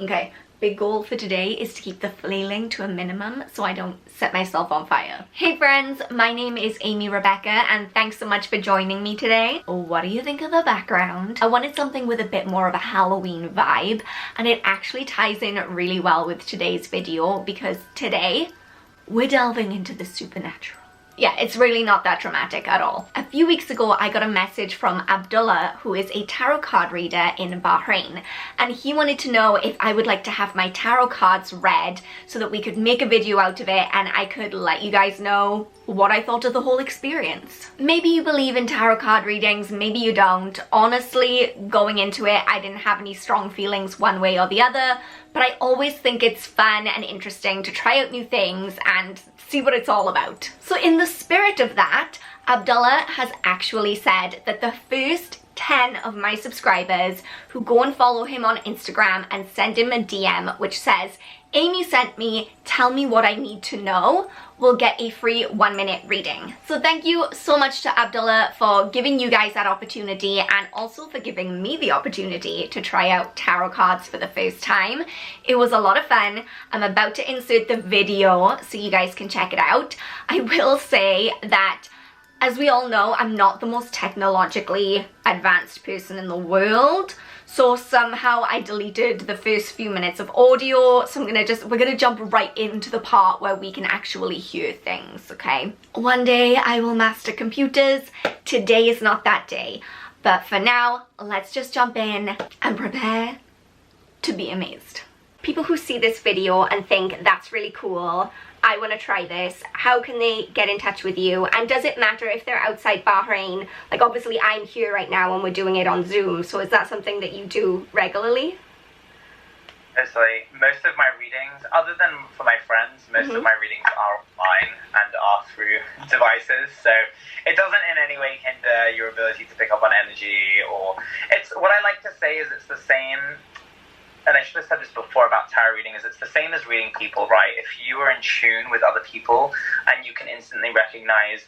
Okay, big goal for today is to keep the flailing to a minimum so I don't set myself on fire. Hey friends, my name is Amy Rebecca and thanks so much for joining me today. What do you think of the background? I wanted something with a bit more of a Halloween vibe, and it actually ties in really well with today's video because today we're delving into the supernatural. Yeah, it's really not that dramatic at all. A few weeks ago, I got a message from Abdullah, who is a tarot card reader in Bahrain, and he wanted to know if I would like to have my tarot cards read so that we could make a video out of it and I could let you guys know what I thought of the whole experience. Maybe you believe in tarot card readings, maybe you don't. Honestly, going into it, I didn't have any strong feelings one way or the other, but I always think it's fun and interesting to try out new things and see what it's all about. So in the spirit of that, Abdullah has actually said that the first 10 of my subscribers who go and follow him on Instagram and send him a DM which says, "Amy sent me, tell me what I need to know," will get a free 1-minute reading. So thank you so much to Abdullah for giving you guys that opportunity and also for giving me the opportunity to try out tarot cards for the first time. It was a lot of fun. I'm about to insert the video so you guys can check it out. I will say that, as we all know, I'm not the most technologically advanced person in the world. So somehow I deleted the first few minutes of audio. So we're gonna jump right into the part where we can actually hear things, okay? One day I will master computers. Today is not that day. But for now, let's just jump in and prepare to be amazed. People who see this video and think that's really cool, I want to try this, how can they get in touch with you? And does it matter if they're outside Bahrain? Like obviously I'm here right now and we're doing it on Zoom, so is that something that you do regularly? Mostly, most of my readings, other than for my friends, most of my readings are online and are through devices, so it doesn't in any way hinder your ability to pick up on energy, or it's, what I like to say is it's the same. And I should have said this before about tarot reading, is it's the same as reading people, right? If you are in tune with other people and you can instantly recognize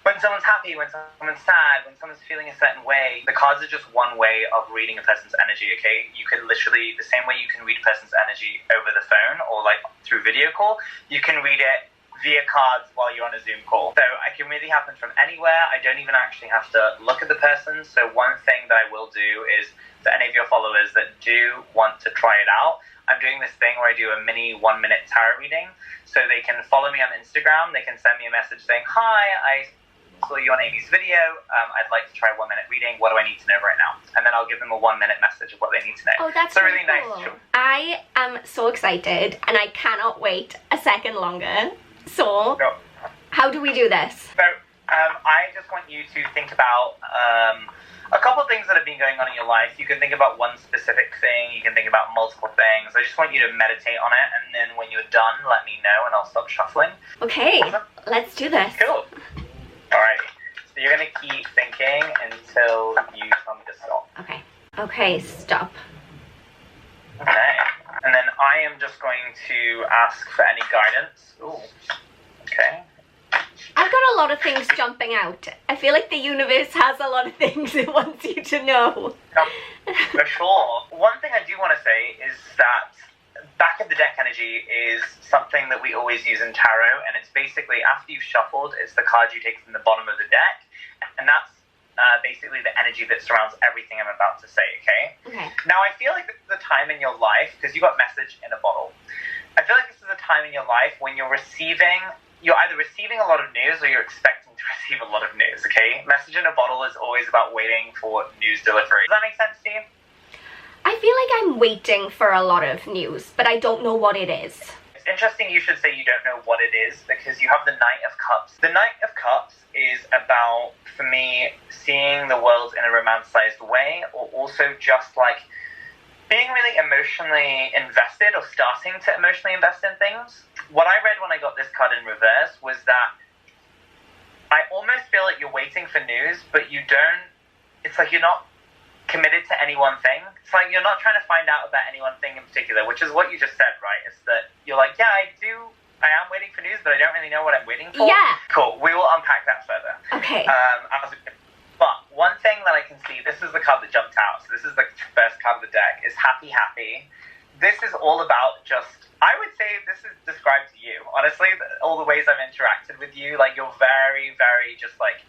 when someone's happy, when someone's sad, when someone's feeling a certain way, the cards are just one way of reading a person's energy, okay? You can literally, the same way you can read a person's energy over the phone or like through video call, you can read it via cards while you're on a Zoom call. So it can really happen from anywhere. I don't even actually have to look at the person. So one thing that I will do is, for any of your followers that do want to try it out, I'm doing this thing where I do a mini 1-minute tarot reading. So they can follow me on Instagram. They can send me a message saying, "Hi, I saw you on Amy's video. I'd like to try a 1-minute reading. What do I need to know right now?" And then I'll give them a 1-minute message of what they need to know. Oh, that's so really nice. Cool. I am so excited and I cannot wait a second longer. So, how do we do this? So, I just want you to think about a couple of things that have been going on in your life. You can think about one specific thing, you can think about multiple things. I just want you to meditate on it, and then when you're done, let me know and I'll stop shuffling. Okay, let's do this. Cool. Alright, so you're going to keep thinking until you tell me to stop. Okay. Okay, stop. Okay. And then I am just going to ask for any guidance. Ooh. Okay. I've got a lot of things jumping out. I feel like the universe has a lot of things it wants you to know. For sure. One thing I do want to say is that back of the deck energy is something that we always use in tarot, and it's basically after you've shuffled, it's the card you take from the bottom of the deck, and that's basically the energy that surrounds everything I'm about to say, okay? Now, I feel like this is a time in your life, because you got message in a bottle. I feel like this is a time in your life when you're either receiving a lot of news or you're expecting to receive a lot of news, okay? Message in a bottle is always about waiting for news delivery. Does that make sense to you? I feel like I'm waiting for a lot of news, but I don't know what it is. It's interesting you should say you don't know what it is, because you have the Knight of Cups. The Knight of Cups is about, for me, seeing the world in a romanticized way, or also just like being really emotionally invested or starting to emotionally invest in things. What I read when I got this card in reverse was that I almost feel like you're waiting for news, but you don't, it's like you're not committed to any one thing. It's like you're not trying to find out about any one thing in particular, which is what you just said, right? It's that you're like, yeah, I am waiting for news, but I don't really know what I'm waiting for. Yeah. Cool, we will unpack that further. Okay. But one thing that I can see, this is the card that jumped out, so this is the first card of the deck, is Happy Happy, this is all about just, I would say this is described to you. Honestly, all the ways I've interacted with you, like you're very, very just like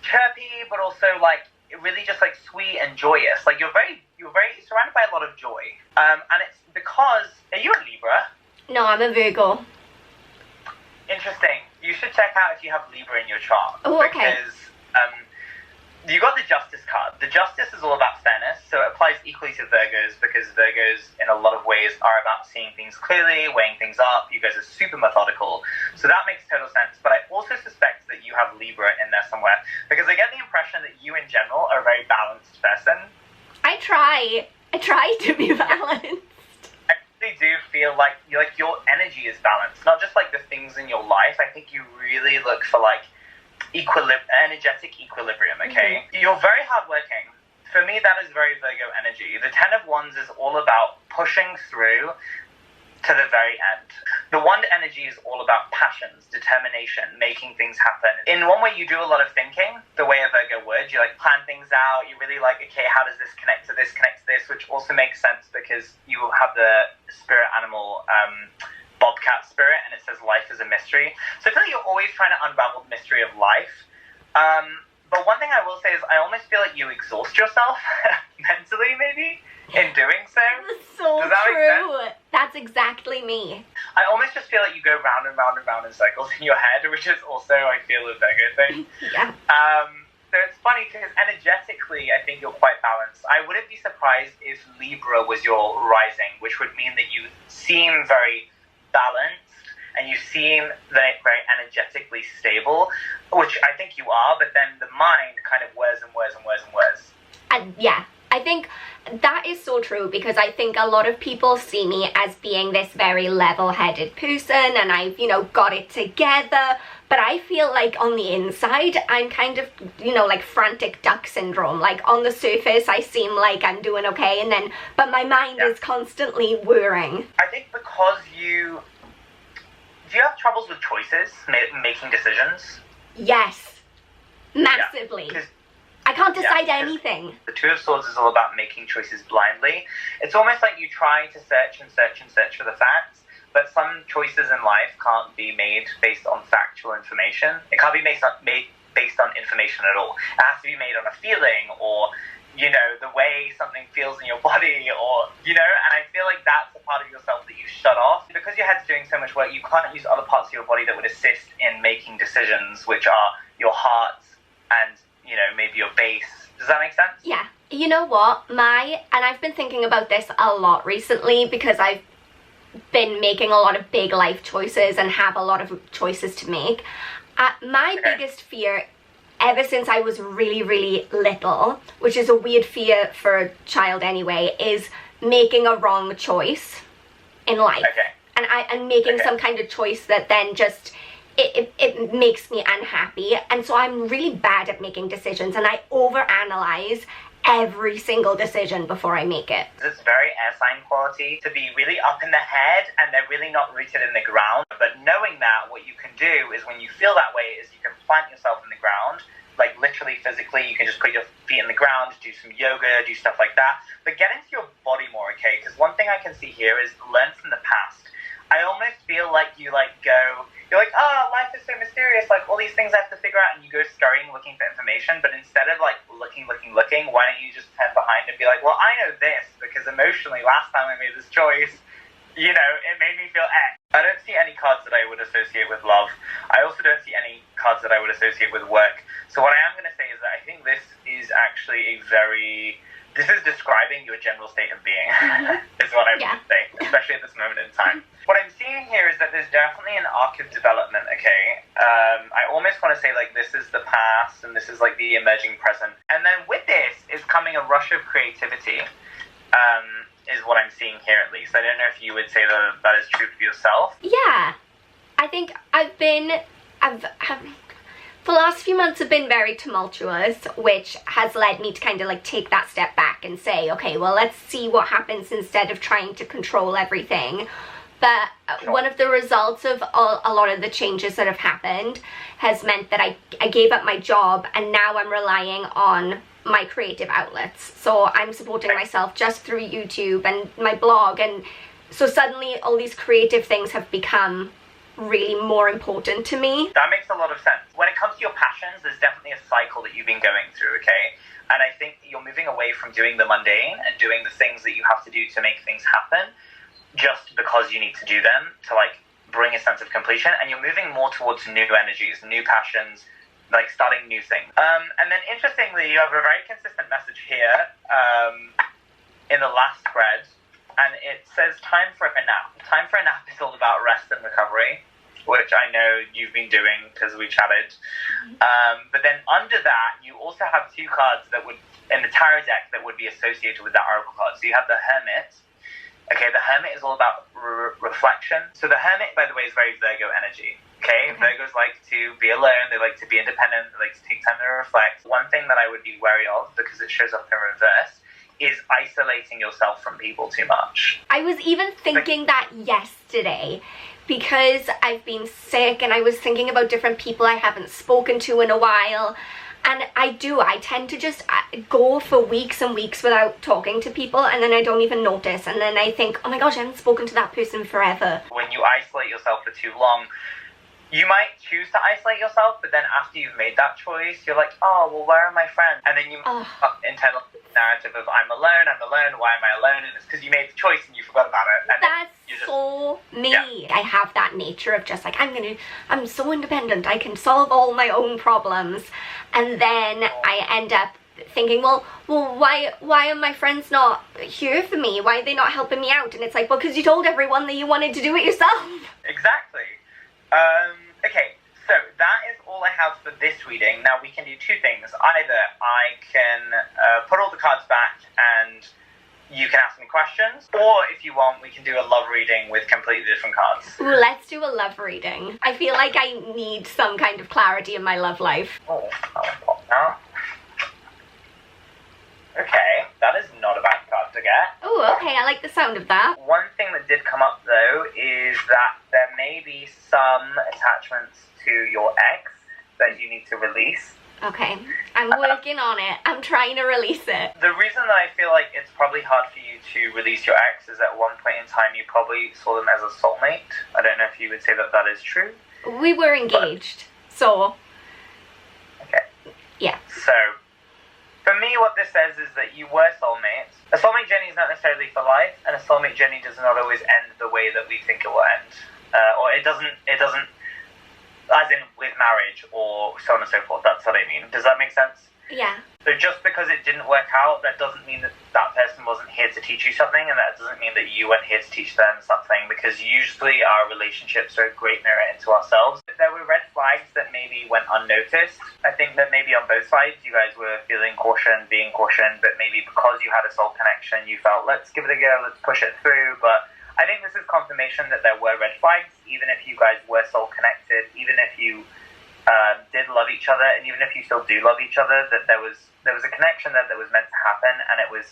chirpy, but also like really just like sweet and joyous. Like you're very surrounded by a lot of joy. And it's because, are you a Libra? No, I'm a Virgo. Interesting. You should check out if you have Libra in your chart. Oh, okay. Because you got the Justice card. The Justice is all about fairness, so it applies equally to Virgos, because Virgos, in a lot of ways, are about seeing things clearly, weighing things up. You guys are super methodical. So that makes total sense. But I also suspect that you have Libra in there somewhere, because I get the impression that you, in general, are a very balanced person. I try to be balanced. I really do feel like your energy is balanced, not just like the things in your life. I think you really look for like energetic equilibrium, okay? Mm-hmm. You're very hardworking. For me, that is very Virgo energy. The Ten of Wands is all about pushing through to the very end. The Wand energy is all about passions, determination, making things happen. In one way, you do a lot of thinking, the way a Virgo would. You like plan things out. You really like, okay, how does this connect to this, which also makes sense because you have the spirit animal, Bobcat spirit, and it says life is a mystery. So I feel like you're always trying to unravel the mystery of life. But one thing I will say is I almost feel like you exhaust yourself mentally, maybe, in doing so. That's so true. That's exactly me. I almost just feel like you go round and round and round in circles in your head, which is also, I feel, a Virgo thing. Yeah. So it's funny because energetically, I think you're quite balanced. I wouldn't be surprised if Libra was your rising, which would mean that you seem very balanced and you seem very energetically stable, which I think you are, but then the mind kind of whirs and whirs and whirs and whirs. And yeah, I think that is so true, because I think a lot of people see me as being this very level-headed person and I've, got it together, but I feel like on the inside, I'm kind of, like frantic duck syndrome. Like on the surface, I seem like I'm doing okay, but my mind is constantly whirring. I think because do you have troubles with choices, making decisions? Yes, massively. Yeah, I can't decide anything. The Two of Swords is all about making choices blindly. It's almost like you try to search and search and search for the facts, but some choices in life can't be made based on factual information. It can't be based on information at all. It has to be made on a feeling or, the way something feels in your body or, and I feel like that's a part of yourself that you shut off. Because your head's doing so much work, you can't use other parts of your body that would assist in making decisions, which are your heart and, maybe your base. Does that make sense? Yeah. You know what? And I've been thinking about this a lot recently because I've been making a lot of big life choices and have a lot of choices to make. My biggest fear ever since I was really, really little, which is a weird fear for a child anyway, is making a wrong choice in life. Okay. And making some kind of choice that then just, it makes me unhappy. And so I'm really bad at making decisions and I overanalyze every single decision before I make it. It's very air sign quality to be really up in the head and they're really not rooted in the ground. But knowing that, what you can do is when you feel that way is you can plant yourself in the ground, like literally physically, you can just put your feet in the ground, do some yoga, do stuff like that. But get into your body more, okay? Because one thing I can see here is learn from the past. I almost feel like you're like, oh, life is so mysterious, like all these things I have to figure out, and you go scurrying looking for information, but instead of like looking, why don't you just turn behind and be like, well, I know this, because emotionally last time I made this choice, it made me feel X. I don't see any cards that I would associate with love. I also don't see any cards that I would associate with work. So what I am going to say is that I think this is actually this is describing your general state of being, is what I would say, especially at this moment in time. What I'm seeing here is that there's definitely an arc of development, okay? I almost want to say, like, this is the past, and this is, like, the emerging present. And then with this is coming a rush of creativity, is what I'm seeing here, at least. I don't know if you would say that is true for yourself. Yeah. I think the last few months have been very tumultuous, which has led me to kind of like take that step back and say, okay, well, let's see what happens instead of trying to control everything. But one of the results of a lot of the changes that have happened has meant that I gave up my job and now I'm relying on my creative outlets. So I'm supporting myself just through YouTube and my blog, and so suddenly all these creative things have become really more important to me. That makes a lot of sense. When it comes to your passions, there's definitely a cycle that you've been going through, okay? And I think you're moving away from doing the mundane and doing the things that you have to do to make things happen just because you need to do them to like bring a sense of completion, and you're moving more towards new energies, new passions, like starting new things. And then interestingly, you have a very consistent message here in the last thread, and it says time for a nap. Time for a nap is all about rest and recovery, which I know you've been doing because we chatted. But then under that, you also have two cards that would, in the tarot deck, that would be associated with that oracle card. So you have the Hermit. Okay, the Hermit is all about reflection. So the Hermit, by the way, is very Virgo energy. Okay, Virgos like to be alone, they like to be independent, they like to take time to reflect. One thing that I would be wary of, because it shows up in reverse, is isolating yourself from people too much. I was even thinking that yesterday, because I've been sick and I was thinking about different people I haven't spoken to in a while. And I tend to just go for weeks and weeks without talking to people, and then I don't even notice, and then I think, oh my gosh, I haven't spoken to that person forever. When you isolate yourself for too long, you might choose to isolate yourself, but then after you've made that choice, you're like, oh, well, where are my friends? And then you up internal narrative of I'm alone, why am I alone? And it's because you made the choice and you forgot about it. And that's so me. Yeah. I have that nature of just like, I'm so independent, I can solve all my own problems. And then I end up thinking, well, why are my friends not here for me? Why are they not helping me out? And it's like, well, because you told everyone that you wanted to do it yourself. Exactly. Okay, so that is all I have for this reading. Now we can do two things. Either I can put all the cards back and you can ask me questions, or if you want, we can do a love reading with completely different cards. Ooh, let's do a love reading. I feel like I need some kind of clarity in my love life. Oh, I'll pop that. Okay, that is not a bad card to get. Oh, okay, I like the sound of that. One thing that did come up, though, is that there may be some attachments to your ex that you need to release. Okay, I'm working on it. I'm trying to release it. The reason that I feel like it's probably hard for you to release your ex is at one point in time you probably saw them as a soulmate. I don't know if you would say that that is true. We were engaged, so... Okay. Yeah. So, for me, what this says is that you were soulmates. A soulmate journey is not necessarily for life, and a soulmate journey does not always end the way that we think it will end. Or it doesn't, as in with marriage or so on and so forth. That's what I mean. Does that make sense? Yeah. So just because it didn't work out, that doesn't mean that that person wasn't here to teach you something, and that doesn't mean that you weren't here to teach them something, because usually our relationships are a great mirror into ourselves. If there were red flags that maybe went unnoticed, I think that maybe on both sides you guys were feeling caution, being cautioned, but maybe because you had a soul connection, you felt, let's give it a go, let's push it through. But I think this is confirmation that there were red flags, even if you guys were soul connected, even if you did love each other, and even if you still do love each other, that there was a connection that was meant to happen, and it was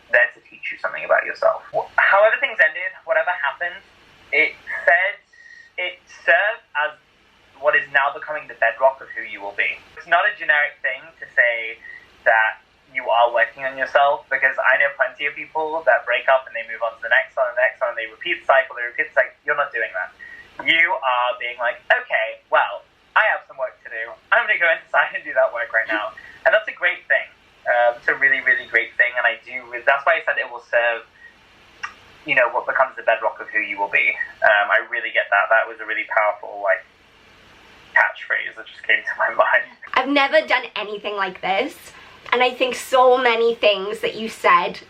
there to teach you something about yourself. However things ended, whatever happened, it served as what is now becoming the bedrock of who you will be. It's not a generic thing to say that you are working on yourself, because I know plenty of people that break up and they move on to the next one, and they repeat the cycle, You're not doing that. You are being like, okay, well, I have some work to do. I'm going to go inside and do that work right now. And that's a great thing. It's a really, really great thing. And that's why I said it will serve, what becomes the bedrock of who you will be. I really get that. That was a really powerful, catchphrase that just came to my mind. I've never done anything like this. And I think so many things that you said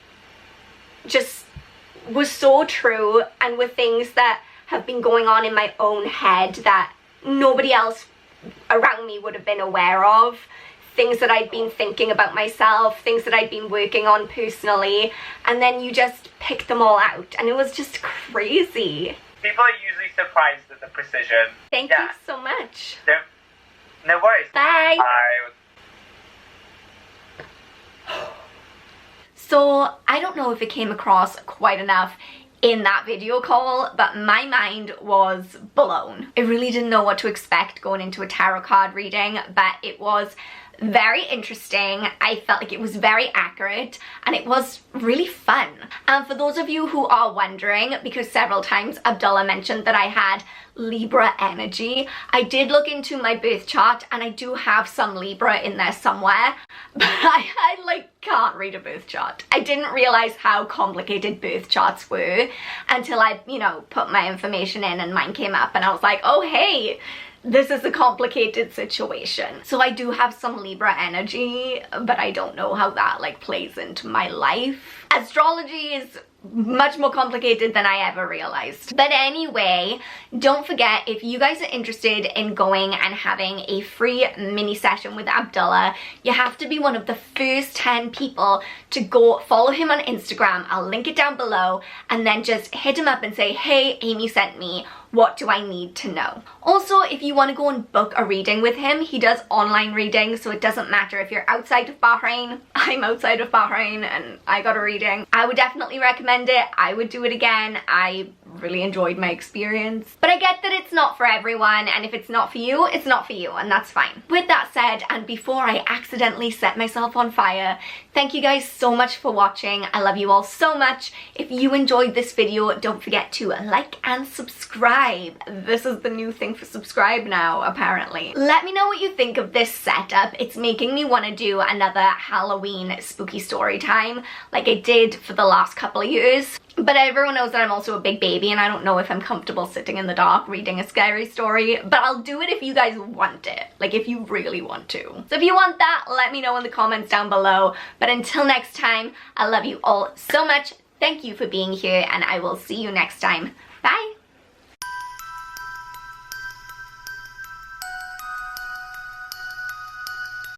just was so true, and were things that have been going on in my own head that nobody else around me would have been aware of. Things that I'd been thinking about myself, things that I'd been working on personally, and then you just picked them all out, and it was just crazy. People are usually surprised at the precision. Thank you so much. No worries. Bye. Bye. So I don't know if it came across quite enough in that video call, but my mind was blown. I really didn't know what to expect going into a tarot card reading, but it was very interesting. I felt like it was very accurate and it was really fun. And for those of you who are wondering, because several times Abdullah mentioned that I had Libra energy, I did look into my birth chart and I do have some Libra in there somewhere, but I like can't read a birth chart. I didn't realize how complicated birth charts were until I, you know, put my information in and mine came up and I was like, oh hey, this is a complicated situation. So I do have some Libra energy, but I don't know how that like plays into my life. Astrology is much more complicated than I ever realized. But anyway, don't forget, if you guys are interested in going and having a free mini session with Abdullah, you have to be one of the first 10 people to go follow him on Instagram. I'll link it down below, and then just hit him up and say, hey, Amy sent me. What do I need to know? Also, if you want to go and book a reading with him, he does online readings, so it doesn't matter if you're outside of Bahrain. I'm outside of Bahrain and I got a reading. I would definitely recommend it. I would do it again. I really enjoyed my experience. But I get that it's not for everyone, and if it's not for you, it's not for you, and that's fine. With that said, and before I accidentally set myself on fire, thank you guys so much for watching. I love you all so much. If you enjoyed this video, don't forget to like and subscribe. This is the new thing for subscribe now, apparently. Let me know what you think of this setup. It's making me want to do another Halloween spooky story time like I did for the last couple of years. But everyone knows that I'm also a big baby and I don't know if I'm comfortable sitting in the dark reading a scary story, but I'll do it if you guys want it, like if you really want to. So if you want that, let me know in the comments down below. But until next time, I love you all so much. Thank you for being here and I will see you next time.